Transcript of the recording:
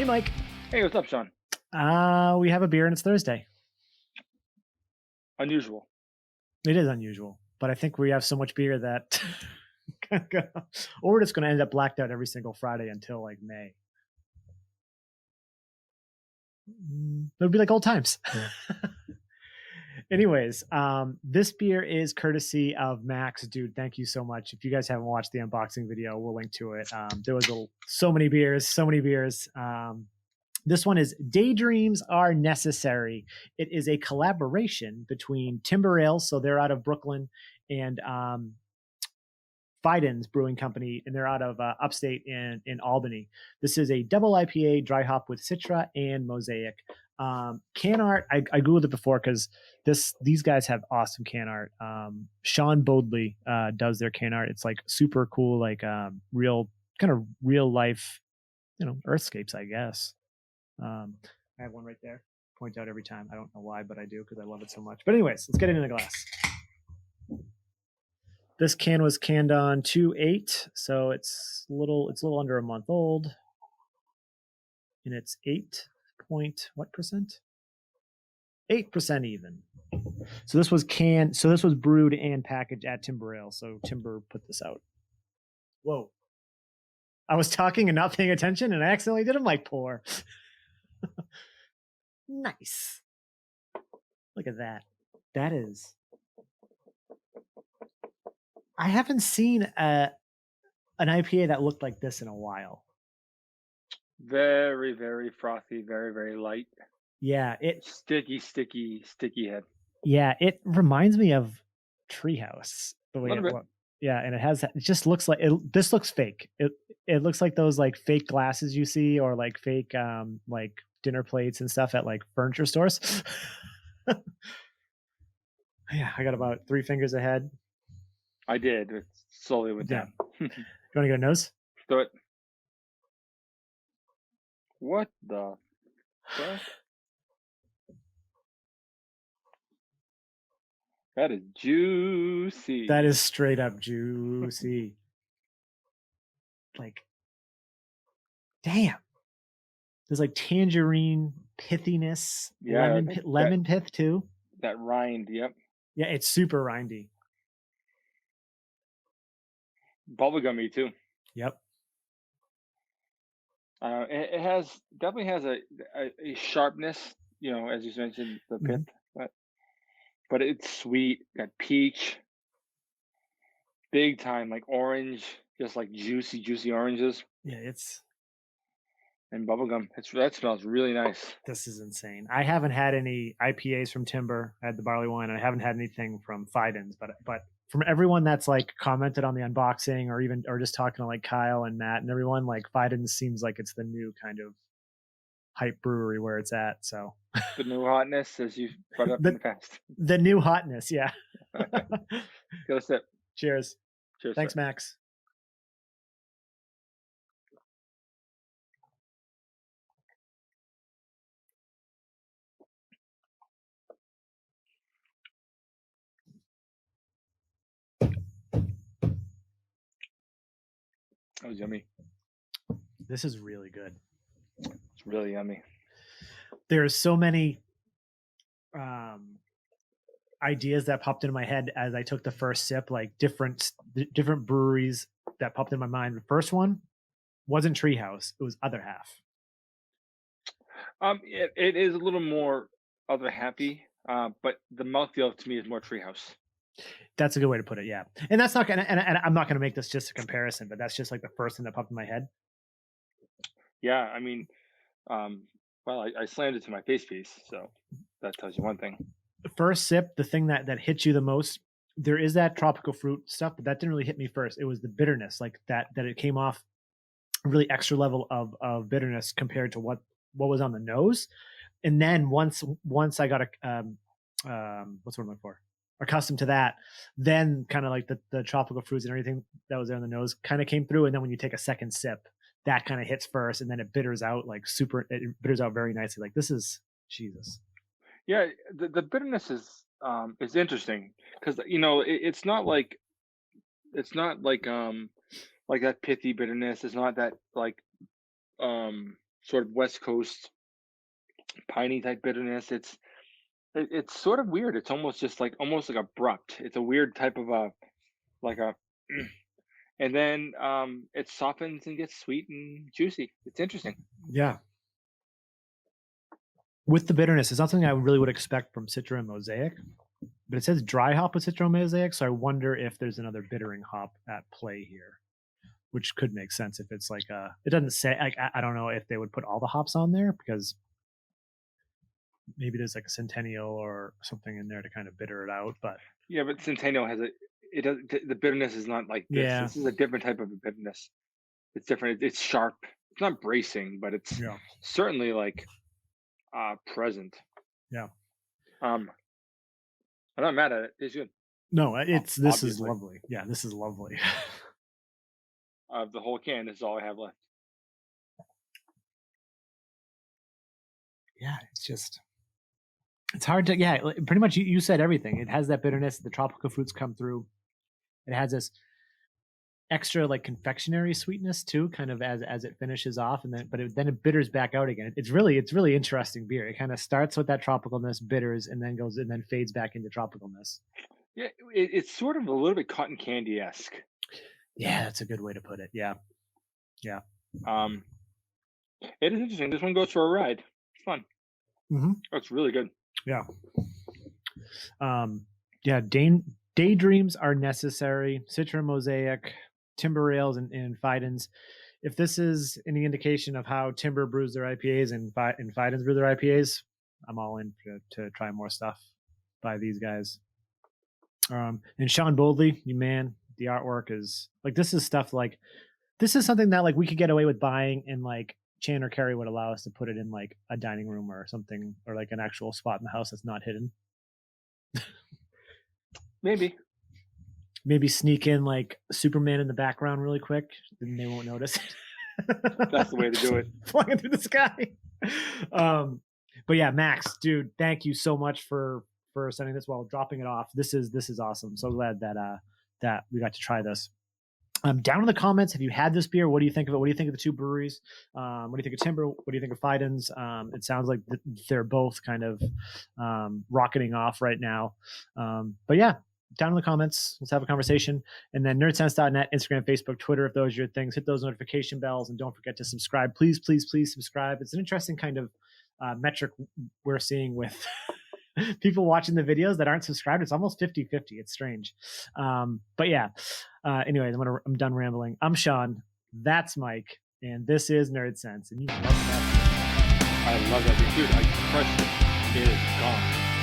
Hey, Mike. Hey, what's up, Sean? We have a beer and it's Thursday. Unusual. It is unusual, but I think we have so much beer that, or we're just going to end up blacked out every single Friday until like May. It would be like old times. Yeah. Anyways, this beer is courtesy of Max. Dude, thank you so much. If you guys haven't watched the unboxing video, we'll link to it. There was so many beers. This one is Daydreams Are Necessary. It is a collaboration between Timber Ale, so they're out of Brooklyn, and Fidens Brewing Company, and they're out of upstate in Albany. This is a double IPA, dry hop with citra and mosaic. Can art, I Googled it before because these guys have awesome can art. Sean Bodley does their can art. It's like super cool, like real life, earthscapes, I guess. I have one right there. Point out every time. I don't know why, but I do because I love it so much. But anyways, let's get it in the glass. This can was canned on 2/8, so it's a little under a month old, and it's 8% even. So this was brewed and packaged at Timber Ale. So Timber put this out. Whoa! I was talking and not paying attention, and I accidentally did a mic pour. Nice. Look at that. That is. I haven't seen an IPA that looked like this in a while. Very, very frothy, very, very light. Yeah, sticky head. Yeah, it reminds me of Treehouse. The way it yeah, and it just looks like this looks fake. It looks like those like fake glasses you see, or like fake like dinner plates and stuff at like furniture stores. Yeah, I got about 3 fingers ahead. I did. It slowly went down. You want to get a nose? Do it. What the fuck? That is juicy. That is straight up juicy. Like, damn. There's like tangerine pithiness, yeah, lemon pith too. That rind, yep. Yeah, it's super rindy. Bubblegummy too. Yep. It definitely has a sharpness, as you mentioned, the pith, but it's sweet. Got peach, big time, like orange, just like juicy oranges. Yeah, it's. And bubblegum. That smells really nice. This is insane. I haven't had any IPAs from Timber. I had the barley wine, and I haven't had anything from Fidens, but from everyone that's like commented on the unboxing, or just talking to like Kyle and Matt and everyone, like Fidens seems like it's the new kind of hype brewery where it's at. So the new hotness, as you brought up in the past. The new hotness, yeah. Go sip. Cheers. Cheers. Thanks, sir. Max. That was yummy. This is really good. It's really yummy. There's so many ideas that popped into my head as I took the first sip, like different breweries that popped in my mind. The first one wasn't Treehouse; it was Other Half. It is a little more Other Happy, but the mouthfeel to me is more Treehouse. That's a good way to put it, yeah. And that's not gonna, and I'm not gonna make this just a comparison, but that's just like the first thing that popped in my head. Yeah, I mean, well, I slammed it to my face piece, so that tells you one thing. The first sip, the thing that hits you the most, there is that tropical fruit stuff, but that didn't really hit me first. It was the bitterness, like that it came off a really extra level of bitterness compared to what was on the nose. And then once I got what's the word I'm looking for? Accustomed to that, then kind of like the tropical fruits and everything that was there on the nose kind of came through. And then when you take a second sip, that kind of hits first, and then it bitters out it bitters out very nicely. Like, this is Jesus. Yeah, the bitterness is interesting because it's not like that pithy bitterness. It's not that like sort of West Coast piney type bitterness. It's sort of weird. It's almost like abrupt. It's a weird type of a like a and then it softens and gets sweet and juicy. It's interesting. Yeah. With the bitterness, it's not something I really would expect from Citra and Mosaic, but it says dry hop with Citra and Mosaic, so I wonder if there's another bittering hop at play here, which could make sense if it's like it doesn't say, like, I don't know if they would put all the hops on there, because maybe there's like a Centennial or something in there to kind of bitter it out, but Yeah, but Centennial has the bitterness is not like this. yeah, This is a different type of bitterness. It's different. It's sharp. It's not bracing, but it's yeah, certainly like present. yeah. I'm not mad at it. It's good. No, this is Obviously. lovely. Yeah, this is lovely. Of the whole can, this is all I have left. Yeah, it's hard to, yeah, pretty much you said everything. It has that bitterness, the tropical fruits come through. It has this extra like confectionery sweetness too, kind of as it finishes off, and then it bitters back out again. It's really interesting beer. It kind of starts with that tropicalness, bitters, and then fades back into tropicalness. Yeah, it's sort of a little bit cotton candy-esque. Yeah, that's a good way to put it. Yeah. It is interesting. This one goes for a ride. It's fun. Mm-hmm. Oh, it's really good. Yeah. Yeah. Daydreams are necessary. Citra, Mosaic, Timber Rails, and Fidens. If this is any indication of how Timber brews their IPAs and Fidens brew their IPAs, I'm all in to try more stuff by these guys. And Sean Boldly, you man, the artwork is like, this is something that like we could get away with buying, and like Chan or Carrie would allow us to put it in like a dining room or something, or like an actual spot in the house that's not hidden. Maybe sneak in like Superman in the background really quick, then they won't notice. That's the way to do it. Flying through the sky. But yeah, Max, dude, thank you so much for sending this while dropping it off. This is awesome. So glad that we got to try this. Down in the comments, have you had this beer? What do you think of it? What do you think of the two breweries? What do you think of Timber? What do you think of Fidens? It sounds like they're both kind of rocketing off right now. But yeah, down in the comments, let's have a conversation. And then nerdsense.net, Instagram, Facebook, Twitter, if those are your things, hit those notification bells, and don't forget to subscribe. Please, please, please subscribe. It's an interesting kind of metric we're seeing with people watching the videos that aren't subscribed. It's almost 50-50. It's strange. But yeah, anyways, I'm done rambling. I'm Sean. That's Mike. And this is Nerdsense. And you love that. I love that. Dude, I crushed it. It is gone.